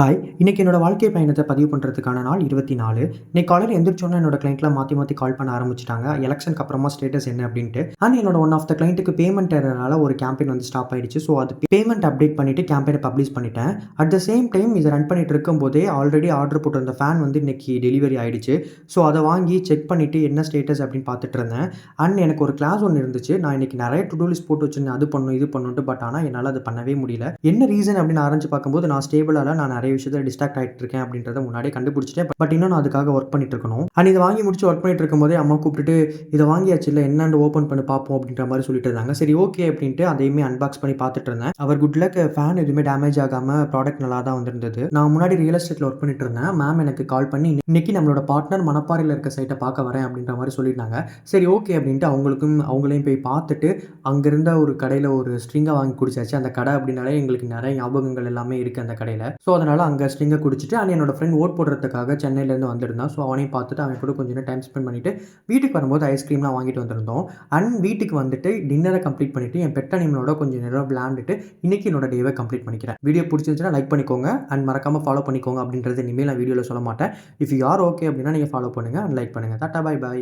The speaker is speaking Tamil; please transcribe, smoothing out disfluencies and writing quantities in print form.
ஹாய்! இன்னைக்கு என்னோட வாழ்க்கை பயணத்த பதிவு பண்றதுக்கான நாள் 24. இன்னைக்கு காலையில எந்திரிச்சோனே என்னோட கிளையண்ட்லாம் மாத்தி மாத்தி கால் பண்ண ஆரம்பிச்சுட்டாங்க. எலக்ஷனுக்கு அப்புறமா ஸ்டேட்டஸ் என்ன அப்டின்ட்டு. என்னோட ஒன் ஆஃப் த கிளையண்ட்டுக்கு பேமெண்ட் எரர்னால ஒரு கேம்பெயின் வந்து ஸ்டாப் ஆயிடுச்சு. ஸோ அது பேமெண்ட் அப்டேட் பண்ணிட்டு கேம்பெயின பப்ளிஷ் பண்ணிட்டேன். அட் த சேம் டைம் இத ரன் பண்ணிட்டு இருக்கும்போதே ஆல்ரெடி ஆர்டர் போட்டிருந்த ஃபேன் வந்து இன்னைக்கு டெலிவரி ஆயிடுச்சு. ஸோ அத வாங்கி செக் பண்ணிட்டு என்ன ஸ்டேட்டஸ் அப்டின்னு பார்த்துட்டு இருந்தேன். எனக்கு ஒரு கிளாஸ் ஒண்ணு இருந்துச்சு. நான் இன்னைக்கு நெறைய டு டூ லிஸ்ட் போட்டு வச்சிருந்தேன். அது பண்ணணும், இது பண்ணணுன்ட்டு. பட் ஆனா என்னால அது பண்ணவே முடியல. என்ன ரீசன் அப்டின்னு ஆராய்ஞ்சு பார்க்கும்போது நான் ஸ்டேபிளா இல்ல. நான் நெறைய விஷயத்துல டிஸ்ட்ராக்ட் ஆயிட்டு இருக்கேன் அப்படின்றத முன்னாடியே கண்டுபிடிச்சிட்டேன். பட் இன்னும் நான் அதுக்காக ஒர்க் பண்ணிட்டு இருக்கணும். இத வாங்கி முடிச்சு ஒர்க் பண்ணிட்டு இருக்கும்போதே அம்மா கூப்பிட்டுட்டு, "இத வாங்கியாச்சுல்ல என்னன்னு ஓப்பன் பண்ணி பார்ப்போம்" அப்படின்ற மாரி சொல்லிட்டு இருந்தாங்க. சரி ஓகே அப்படின்ட்டு அதையுமே அன்பாக்ஸ் பண்ணி பார்த்துட்டு இருந்தேன். அவர் குட் லக் ஃபேன் எதுவுமே டேமேஜ் ஆகாம ப்ராடக்ட் நல்லா தான் வந்திருந்தது. நான் முன்னாடி ரியல் எஸ்டேட்ல ஒர்க் பண்ணிட்டு இருந்தேன். மேம் எனக்கு கால் பண்ணி, "இன்னைக்கு நம்மளோட பார்ட்னர் மணப்பாறையில இருக்க சைட்ட பார்க்க வரேன்" அப்படின்ற மாரி சொல்லியிருந்தாங்க. சரி ஓகே அப்படின்ட்டு அவங்களையும் போய் பார்த்துட்டு, அங்க இருந்த ஒரு கடையில ஒரு ஸ்ட்ரிங்க வாங்கி குடிச்சாச்சு. அந்த கடை அப்படின்னாலே எங்களுக்கு நெறைய ஞாபகங்கள் எல்லாமே இருக்கு அந்த கடையில. ஸோ அதனால அங்க ஸ்ட்ரிங்க குடிச்சிட்டு என்னோட ஃப்ரெண்ட் ஓட் போடுறதுக்காக சென்னையிலேருந்து வந்திருந்தான். ஸோ அவனையும் பார்த்துட்டு அவன் கூட கொஞ்ச நேரம் டைம் ஸ்பெண்ட் பண்ணிட்டு, வீட்டுக்கு வரும்போது ஐஸ்கிரீம்லாம் வாங்கிட்டு வந்திருந்தோம். வீட்டுக்கு வந்துட்டு டின்னர கம்ப்ளீட் பண்ணிட்டு, என் பெட் அனிமலோட கொஞ்சம் நேரம் விளையாண்டுட்டு, இன்னைக்கு என்னோட டேவ கம்ப்ளீட் பண்ணிக்கிறேன். வீடியோ புடிச்சிருந்துச்சுன்னா லைக் பண்ணிக்கோங்க. மறக்காம ஃபாலோ பண்ணிக்கோங்க அப்படின்றது இனிமேல் நான் வீடியோல சொல்ல மாட்டேன். இஃப் யூ ஆர் ஓகே அப்படின்னா நீங்க ஃபாலோ பண்ணுங்க லைக் பண்ணுங்க. Tata bye by.